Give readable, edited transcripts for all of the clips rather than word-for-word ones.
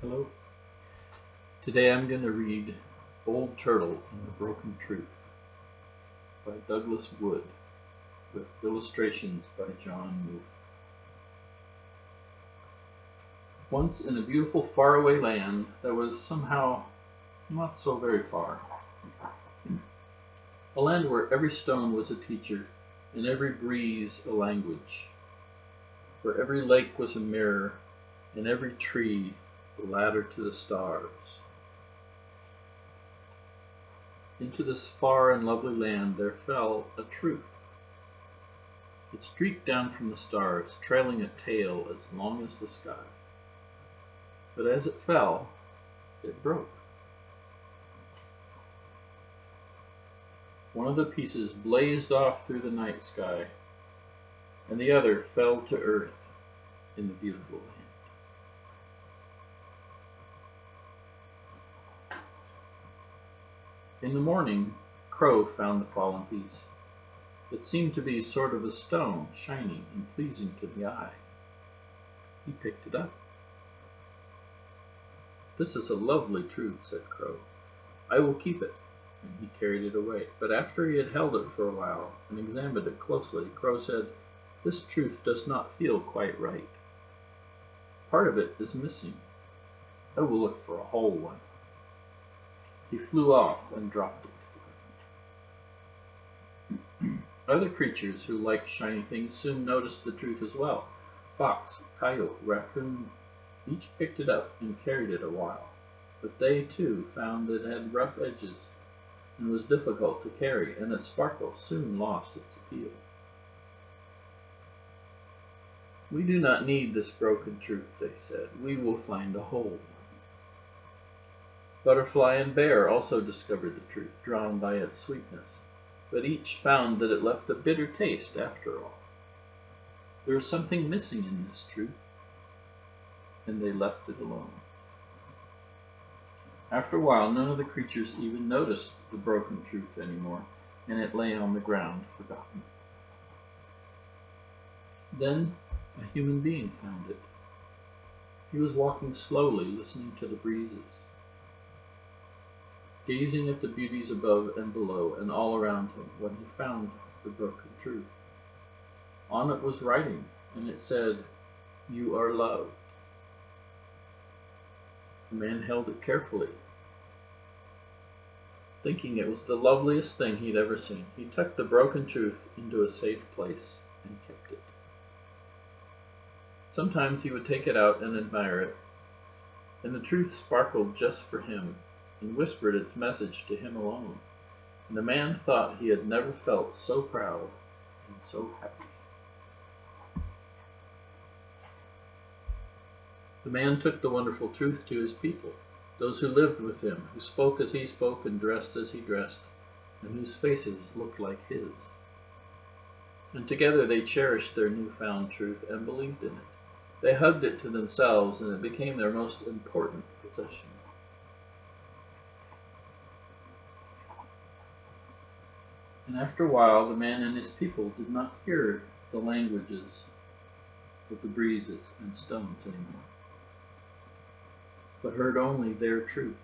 Hello. Today I'm going to read Old Turtle and the Broken Truth by Douglas Wood with illustrations by John Muth. Once in a beautiful faraway land that was somehow not so very far. A land where every stone was a teacher and every breeze a language. Where every lake was a mirror and every tree the ladder to the stars. Into this far and lovely land there fell a truth. It streaked down from the stars, trailing a tail as long as the sky. But as it fell, it broke. One of the pieces blazed off through the night sky, and the other fell to earth in the beautiful land. In the morning, Crow found the fallen piece. It seemed to be sort of a stone, shiny and pleasing to the eye. He picked it up. "This is a lovely truth," said Crow. "I will keep it." And he carried it away. But after he had held it for a while and examined it closely, Crow said, "This truth does not feel quite right. Part of it is missing. I will look for a whole one." He flew off and dropped it to the ground. Other creatures who liked shiny things soon noticed the truth as well. Fox, coyote, raccoon, each picked it up and carried it a while. But they, too, found it had rough edges and was difficult to carry, and its sparkle soon lost its appeal. "We do not need this broken truth," they said. "We will find a whole one." Butterfly and Bear also discovered the truth, drawn by its sweetness, but each found that it left a bitter taste after all. There is something missing in this truth, and they left it alone. After a while, none of the creatures even noticed the broken truth anymore, and it lay on the ground forgotten. Then a human being found it. He was walking slowly, listening to the breezes, gazing at the beauties above and below and all around him, when he found the broken truth. On it was writing, and it said, "You are loved." The man held it carefully, thinking it was the loveliest thing he'd ever seen. He tucked the broken truth into a safe place and kept it. Sometimes he would take it out and admire it, and the truth sparkled just for him and whispered its message to him alone, and the man thought he had never felt so proud and so happy. The man took the wonderful truth to his people, those who lived with him, who spoke as he spoke and dressed as he dressed, and whose faces looked like his. And together they cherished their newfound truth and believed in it. They hugged it to themselves, and it became their most important possession. And after a while, the man and his people did not hear the languages of the breezes and stones anymore, but heard only their truth.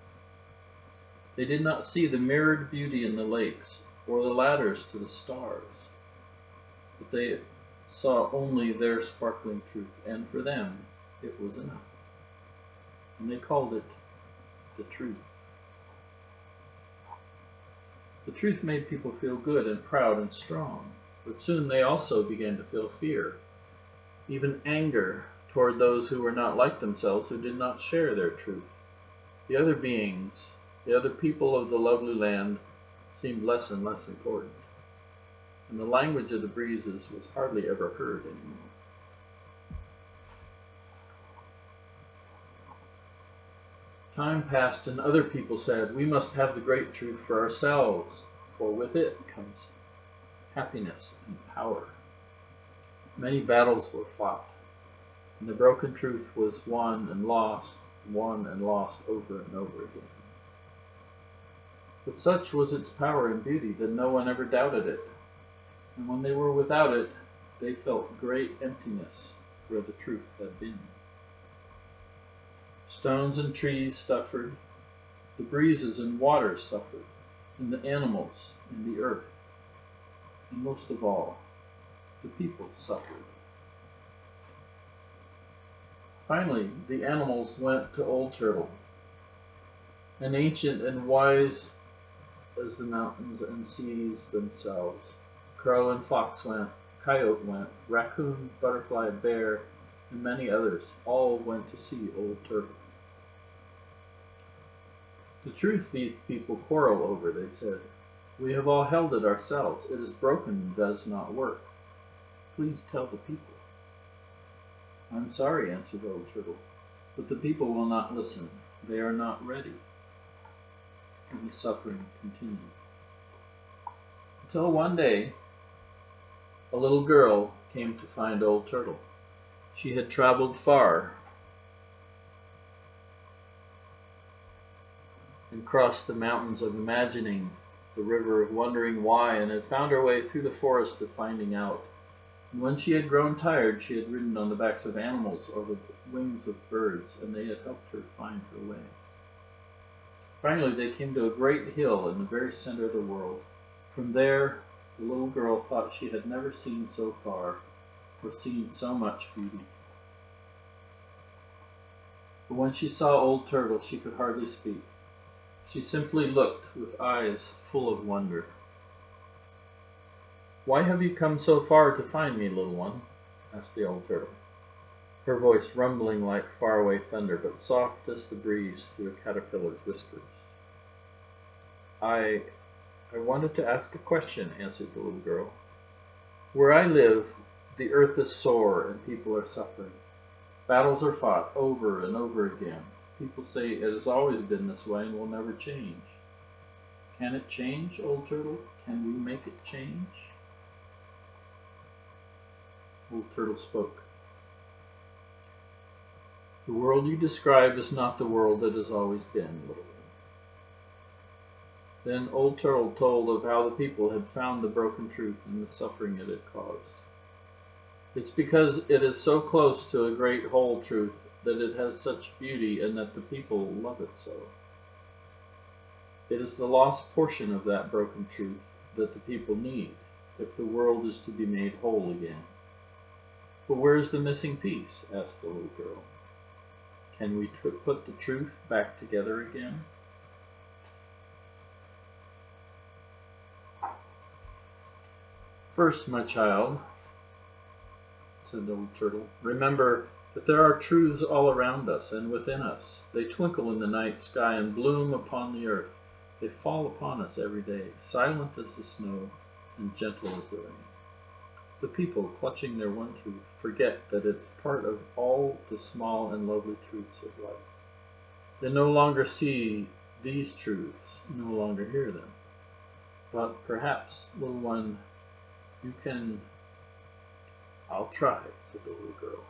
They did not see the mirrored beauty in the lakes or the ladders to the stars, but they saw only their sparkling truth, and for them it was enough. And they called it the truth. The truth made people feel good and proud and strong, but soon they also began to feel fear, even anger toward those who were not like themselves, who did not share their truth. The other beings, the other people of the lovely land, seemed less and less important, and the language of the breezes was hardly ever heard anymore. Time passed, and other people said, "We must have the great truth for ourselves, for with it comes happiness and power." Many battles were fought, and the broken truth was won and lost over and over again. But such was its power and beauty that no one ever doubted it, and when they were without it, they felt great emptiness where the truth had been. Stones and trees suffered, the breezes and waters suffered, and the animals and the earth, and most of all, the people suffered. Finally, the animals went to Old Turtle, and ancient and wise as the mountains and seas themselves. Crow and fox went, coyote went, raccoon, butterfly, bear, and many others all went to see Old Turtle. The truth these people quarrel over, they said. We have all held it ourselves. It is broken and does not work. Please tell the people. I'm sorry, answered Old Turtle, but the people will not listen. They are not ready. And the suffering continued. Until one day, a little girl came to find Old Turtle. She had traveled far and crossed the mountains of imagining, the river of wondering why, and had found her way through the forest of finding out. And when she had grown tired, she had ridden on the backs of animals or the wings of birds, and they had helped her find her way. Finally, they came to a great hill in the very center of the world. From there, the little girl thought she had never seen so far or seen so much beauty. But when she saw Old Turtle, she could hardly speak. She simply looked with eyes full of wonder. "Why have you come so far to find me, little one?" asked the Old Turtle, her voice rumbling like faraway thunder, but soft as the breeze through a caterpillar's whiskers. I wanted to ask a question," answered the little girl. "Where I live, the earth is sore and people are suffering. Battles are fought over and over again. People say it has always been this way and will never change. Can it change, Old Turtle? Can we make it change?" Old Turtle spoke. "The world you describe is not the world that has always been, little one." Then Old Turtle told of how the people had found the broken truth and the suffering it had caused. "It's because it is so close to a great whole truth that it has such beauty and that the people love it so. It is the lost portion of that broken truth that the people need if the world is to be made whole again." "But where is the missing piece?" asked the little girl. "Can we put the truth back together again?" "First, my child," said the Old Turtle, "remember that there are truths all around us and within us. They twinkle in the night sky and bloom upon the earth. They fall upon us every day, silent as the snow and gentle as the rain. The people, clutching their one truth, forget that it's part of all the small and lovely truths of life. They no longer see these truths, no longer hear them. But perhaps, little one, you can—" "I'll try," said the little girl.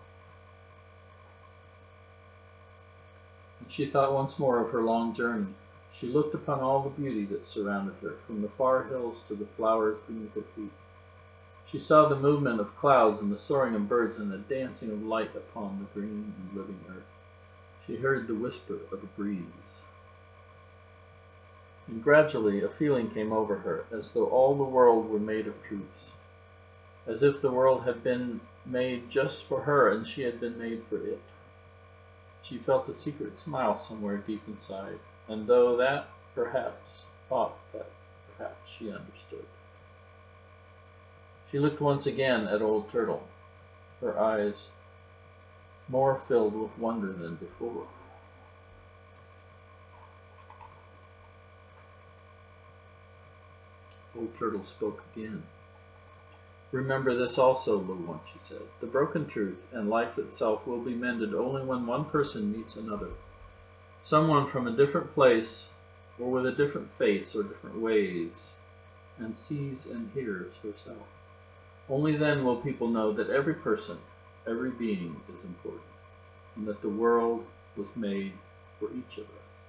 And she thought once more of her long journey. She looked upon all the beauty that surrounded her, from the far hills to the flowers beneath her feet. She saw the movement of clouds and the soaring of birds and the dancing of light upon the green and living earth. She heard the whisper of a breeze. And gradually a feeling came over her, as though all the world were made of truths, as if the world had been made just for her and she had been made for it. She felt a secret smile somewhere deep inside, and though that thought that perhaps she understood. She looked once again at Old Turtle, her eyes more filled with wonder than before. Old Turtle spoke again. "Remember this also, little one," she said. "The broken truth and life itself will be mended only when one person meets another. Someone from a different place or with a different face or different ways, and sees and hears herself. Only then will people know that every person, every being is important, and that the world was made for each of us."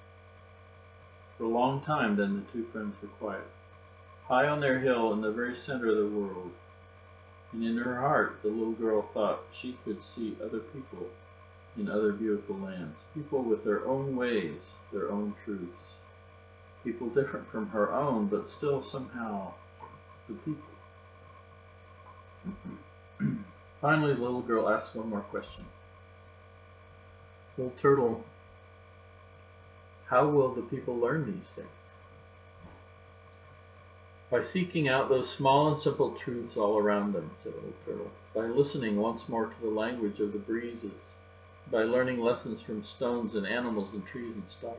For a long time then the two friends were quiet, high on their hill in the very center of the world, and in her heart the little girl thought she could see other people in other beautiful lands, people with their own ways, their own truths, people different from her own, but still somehow the people. Finally, the little girl asked one more question. Little turtle, how will the people learn these things? By seeking out those small and simple truths all around them, said Old Turtle. By listening once more to the language of the breezes. By learning lessons from stones and animals and trees and stars.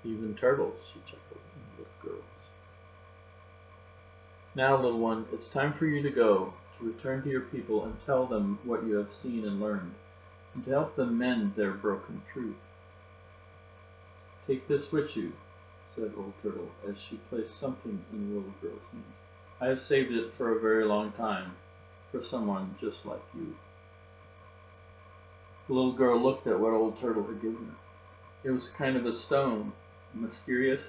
Even turtles, she chuckled, and little girls. Now, little one, it's time for you to go, to return to your people and tell them what you have seen and learned, and to help them mend their broken truth. Take this with you, said Old Turtle, as she placed something in the little girl's hand. I have saved it for a very long time, for someone just like you. The little girl looked at what Old Turtle had given her. It was kind of a stone, a mysterious,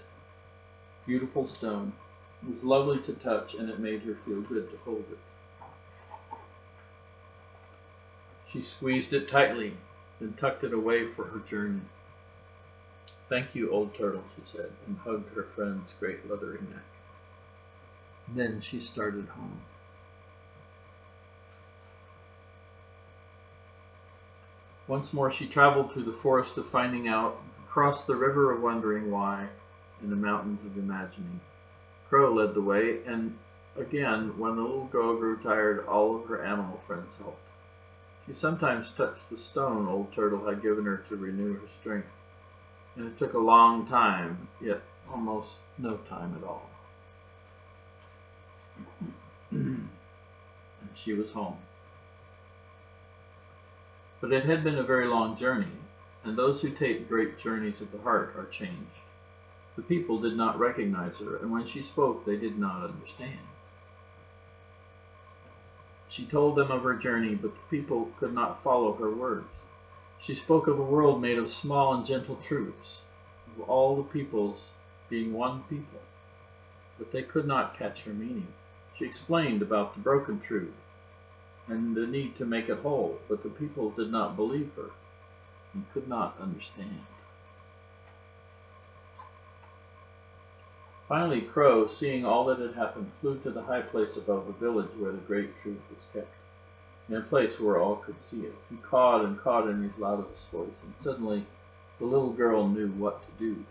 beautiful stone. It was lovely to touch, and it made her feel good to hold it. She squeezed it tightly, then tucked it away for her journey. Thank you, Old Turtle, she said, and hugged her friend's great leathery neck. Then she started home. Once more she traveled through the forest of finding out, across the river of wondering why, and the mountains of imagining. Crow led the way, and again, when the little girl grew tired, all of her animal friends helped. She sometimes touched the stone Old Turtle had given her to renew her strength, and it took a long time, yet almost no time at all. And she was home. But it had been a very long journey, and those who take great journeys of the heart are changed. The people did not recognize her, and when she spoke, they did not understand. She told them of her journey, but the people could not follow her words. She spoke of a world made of small and gentle truths, of all the peoples being one people, but they could not catch her meaning. She explained about the broken truth and the need to make it whole, but the people did not believe her and could not understand. Finally, Crow, seeing all that had happened, flew to the high place above the village where the great truth was kept, in a place where all could see it. He cawed and cawed in his loudest voice, and suddenly the little girl knew what to do.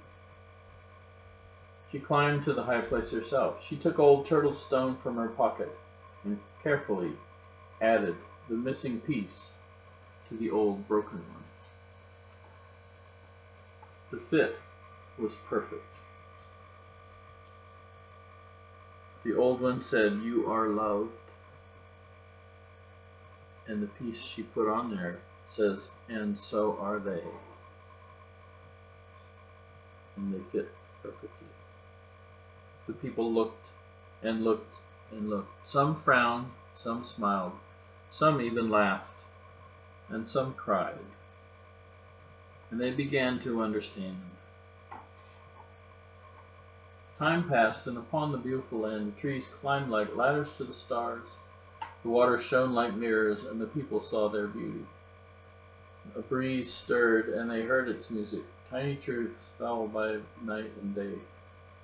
She climbed to the high place herself. She took Old Turtle's stone from her pocket and carefully added the missing piece to the old broken one. The fit was perfect. The old one said, "You are loved," and the piece she put on there says, "And so are they." And they fit perfectly. The people looked and looked and looked. Some frowned, some smiled, some even laughed, and some cried. And they began to understand. Time passed, and upon the beautiful land, the trees climbed like ladders to the stars, the water shone like mirrors, and the people saw their beauty. A breeze stirred, and they heard its music. Tiny truths fell by night and day,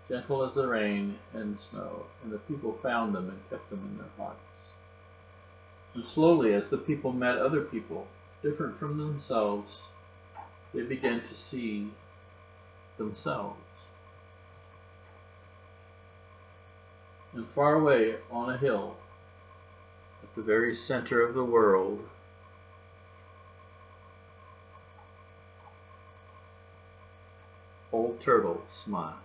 gentle as the rain and snow, and the people found them and kept them in their hearts. And slowly, as the people met other people, different from themselves, they began to see themselves. And far away on a hill, at the very center of the world, Old Turtle smiled.